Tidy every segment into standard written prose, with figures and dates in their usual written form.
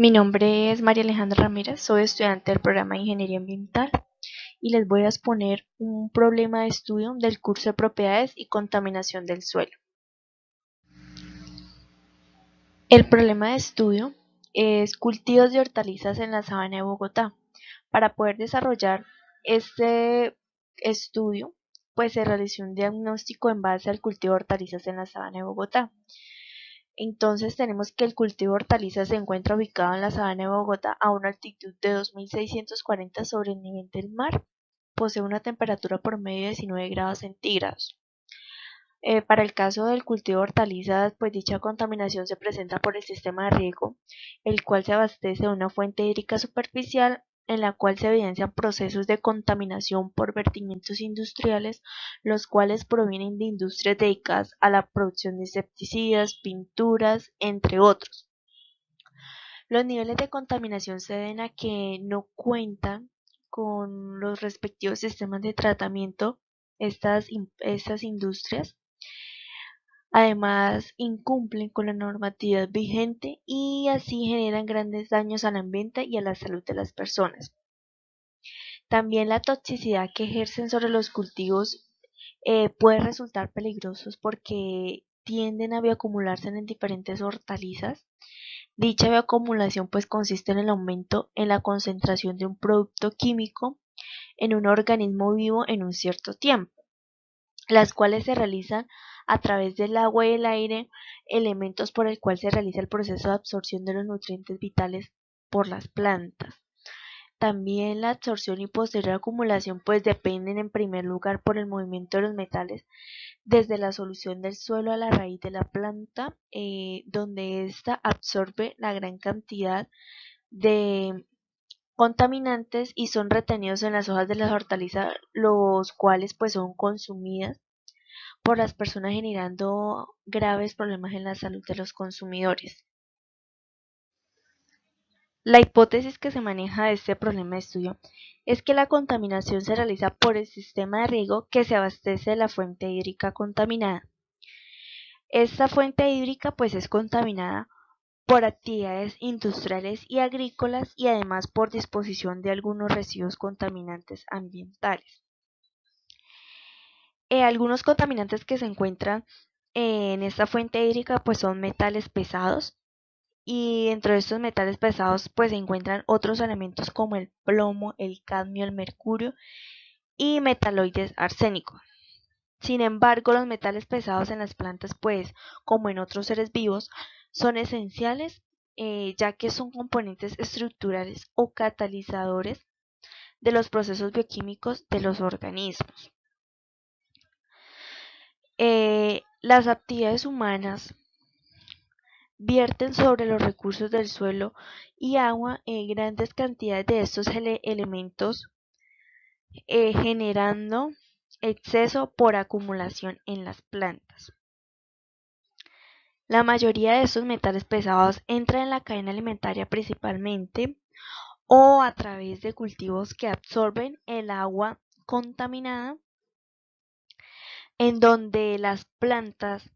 Mi nombre es María Alejandra Ramírez, soy estudiante del programa de Ingeniería Ambiental y les voy a exponer un problema de estudio del curso de Propiedades y Contaminación del Suelo. El problema de estudio es cultivos de hortalizas en la sabana de Bogotá. Para poder desarrollar este estudio, pues se realizó un diagnóstico en base al cultivo de hortalizas en la sabana de Bogotá. Entonces tenemos que el cultivo de hortalizas se encuentra ubicado en la sabana de Bogotá a una altitud de 2640 sobre el nivel del mar. Posee una temperatura promedio de 19 grados centígrados. Para el caso del cultivo de hortalizas, pues dicha contaminación se presenta por el sistema de riego, el cual se abastece de una fuente hídrica superficial en la cual se evidencian procesos de contaminación por vertimientos industriales, los cuales provienen de industrias dedicadas a la producción de insecticidas, pinturas, entre otros. Los niveles de contaminación se deben a que no cuentan con los respectivos sistemas de tratamiento estas industrias. Además, incumplen con la normatividad vigente y así generan grandes daños al ambiente y a la salud de las personas. También la toxicidad que ejercen sobre los cultivos puede resultar peligrosos porque tienden a bioacumularse en diferentes hortalizas. Dicha bioacumulación pues consiste en el aumento en la concentración de un producto químico en un organismo vivo en un cierto tiempo, las cuales se realizan a través del agua y el aire, elementos por el cual se realiza el proceso de absorción de los nutrientes vitales por las plantas. También la absorción y posterior acumulación pues dependen en primer lugar por el movimiento de los metales desde la solución del suelo a la raíz de la planta, donde ésta absorbe la gran cantidad de contaminantes y son retenidos en las hojas de las hortalizas, los cuales pues son consumidas por las personas generando graves problemas en la salud de los consumidores. La hipótesis que se maneja de este problema de estudio es que la contaminación se realiza por el sistema de riego que se abastece de la fuente hídrica contaminada. Esta fuente hídrica pues es contaminada por actividades industriales y agrícolas y además por disposición de algunos residuos contaminantes ambientales. Algunos contaminantes que se encuentran en esta fuente hídrica pues son metales pesados, y dentro de estos metales pesados pues se encuentran otros elementos como el plomo, el cadmio, el mercurio y metaloides arsénicos. Sin embargo, los metales pesados en las plantas pues como en otros seres vivos son esenciales, ya que son componentes estructurales o catalizadores de los procesos bioquímicos de los organismos. Las actividades humanas vierten sobre los recursos del suelo y agua grandes cantidades de estos elementos, generando exceso por acumulación en las plantas. La mayoría de estos metales pesados entran en la cadena alimentaria principalmente o a través de cultivos que absorben el agua contaminada, en donde las plantas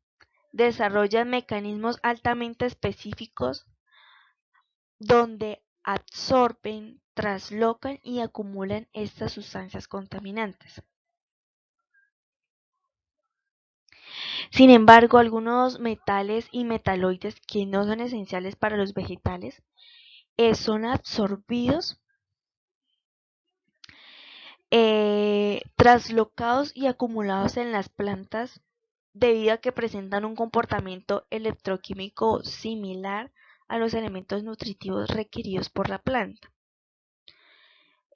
desarrollan mecanismos altamente específicos donde absorben, traslocan y acumulan estas sustancias contaminantes. Sin embargo, algunos metales y metaloides que no son esenciales para los vegetales son absorbidos, traslocados y acumulados en las plantas debido a que presentan un comportamiento electroquímico similar a los elementos nutritivos requeridos por la planta.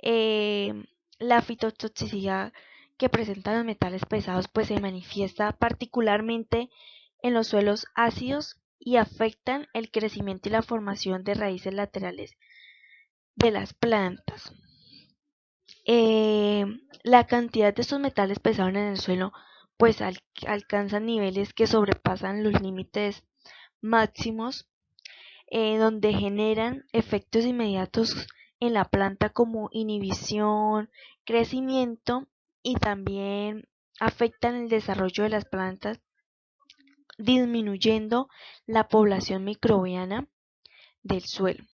La fitotoxicidad que presentan los metales pesados pues se manifiesta particularmente en los suelos ácidos y afectan el crecimiento y la formación de raíces laterales de las plantas. La cantidad de estos metales pesados en el suelo pues alcanzan niveles que sobrepasan los límites máximos, donde generan efectos inmediatos en la planta como inhibición, crecimiento y también afectan el desarrollo de las plantas, disminuyendo la población microbiana del suelo.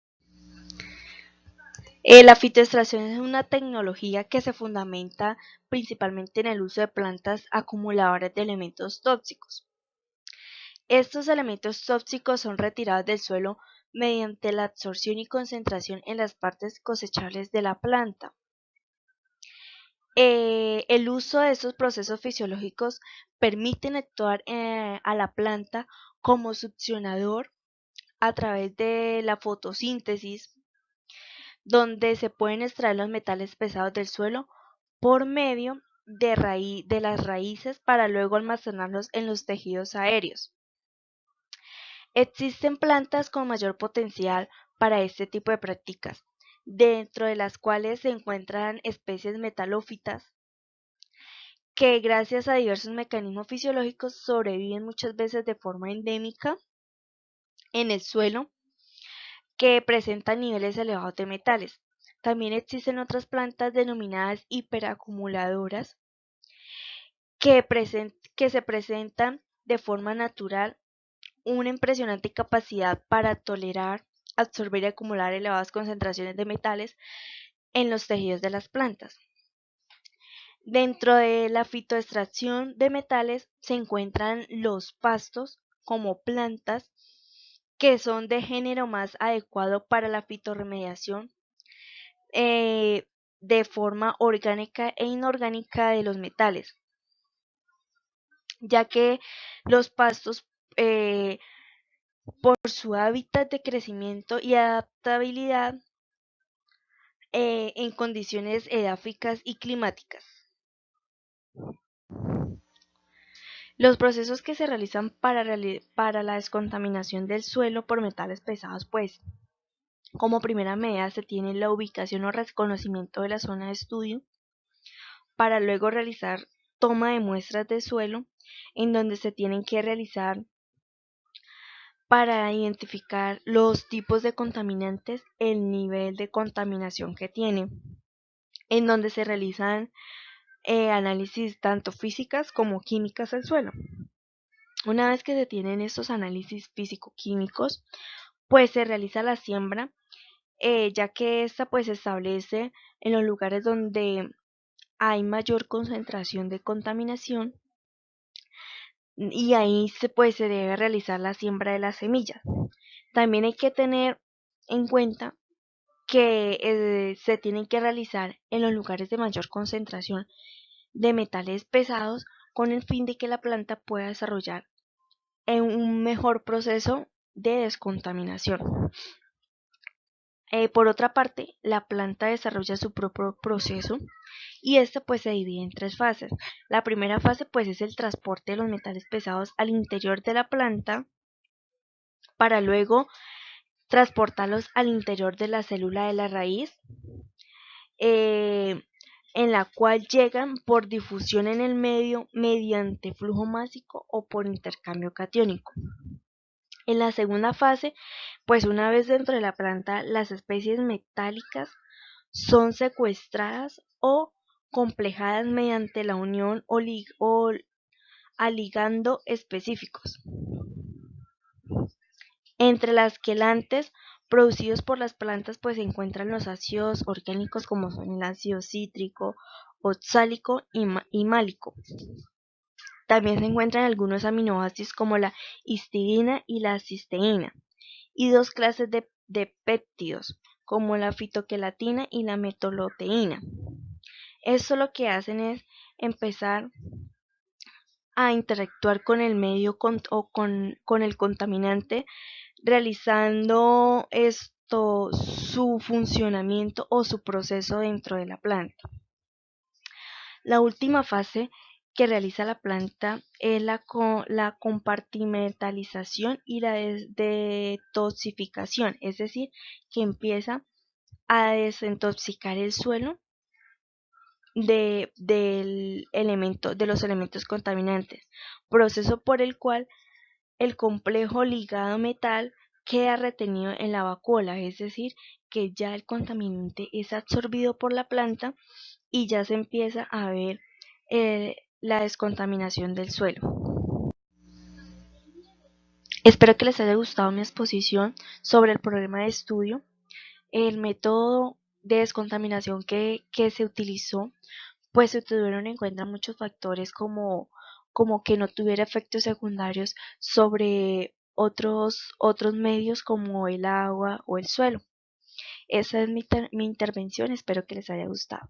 La fitoextracción es una tecnología que se fundamenta principalmente en el uso de plantas acumuladoras de elementos tóxicos. Estos elementos tóxicos son retirados del suelo mediante la absorción y concentración en las partes cosechables de la planta. El uso de estos procesos fisiológicos permiten actuar a la planta como succionador a través de la fotosíntesis, donde se pueden extraer los metales pesados del suelo por medio de las raíces para luego almacenarlos en los tejidos aéreos. Existen plantas con mayor potencial para este tipo de prácticas, dentro de las cuales se encuentran especies metalófitas que gracias a diversos mecanismos fisiológicos sobreviven muchas veces de forma endémica en el suelo, que presentan niveles elevados de metales. También existen otras plantas denominadas hiperacumuladoras que se presentan de forma natural una impresionante capacidad para tolerar, absorber y acumular elevadas concentraciones de metales en los tejidos de las plantas. Dentro de la fitoextracción de metales se encuentran los pastos como plantas que son de género más adecuado para la fitorremediación de forma orgánica e inorgánica de los metales, ya que los pastos, por su hábitat de crecimiento y adaptabilidad en condiciones edáficas y climáticas. Los procesos que se realizan para la descontaminación del suelo por metales pesados, pues, como primera medida se tiene la ubicación o reconocimiento de la zona de estudio, para luego realizar toma de muestras de suelo, en donde se tienen que realizar para identificar los tipos de contaminantes, el nivel de contaminación que tiene, en donde se realizan análisis tanto físicas como químicas del suelo. Una vez que se tienen estos análisis físico-químicos, pues se realiza la siembra, ya que esta pues se establece en los lugares donde hay mayor concentración de contaminación, y ahí se debe realizar la siembra de las semillas. También hay que tener en cuenta que se tienen que realizar en los lugares de mayor concentración de metales pesados, con el fin de que la planta pueda desarrollar un mejor proceso de descontaminación. Por otra parte, la planta desarrolla su propio proceso, y este pues se divide en tres fases. La primera fase pues es el transporte de los metales pesados al interior de la planta, para luego transportarlos al interior de la célula de la raíz, eh, en la cual llegan por difusión en el medio mediante flujo másico o por intercambio catiónico. En la segunda fase, pues una vez dentro de la planta, las especies metálicas son secuestradas o complejadas mediante la unión o a ligando específicos. Entre las quelantes producidos por las plantas pues se encuentran los ácidos orgánicos, como son el ácido cítrico, oxálico y málico. También se encuentran algunos aminoácidos como la histidina y la cisteína, y dos clases de péptidos como la fitoquelatina y la metoloteína. Esto lo que hacen es empezar a interactuar con el medio con el contaminante, realizando esto su funcionamiento o su proceso dentro de la planta. La última fase que realiza la planta es la compartimentalización y la detoxificación, es decir, que empieza a desintoxicar el suelo de los elementos contaminantes, proceso por el cual el complejo ligado metal queda retenido en la vacuola, es decir, que ya el contaminante es absorbido por la planta y ya se empieza a ver la descontaminación del suelo. Espero que les haya gustado mi exposición sobre el programa de estudio. El método de descontaminación que se utilizó, pues se tuvieron en cuenta muchos factores como que no tuviera efectos secundarios sobre otros medios como el agua o el suelo. Esa es mi intervención, espero que les haya gustado.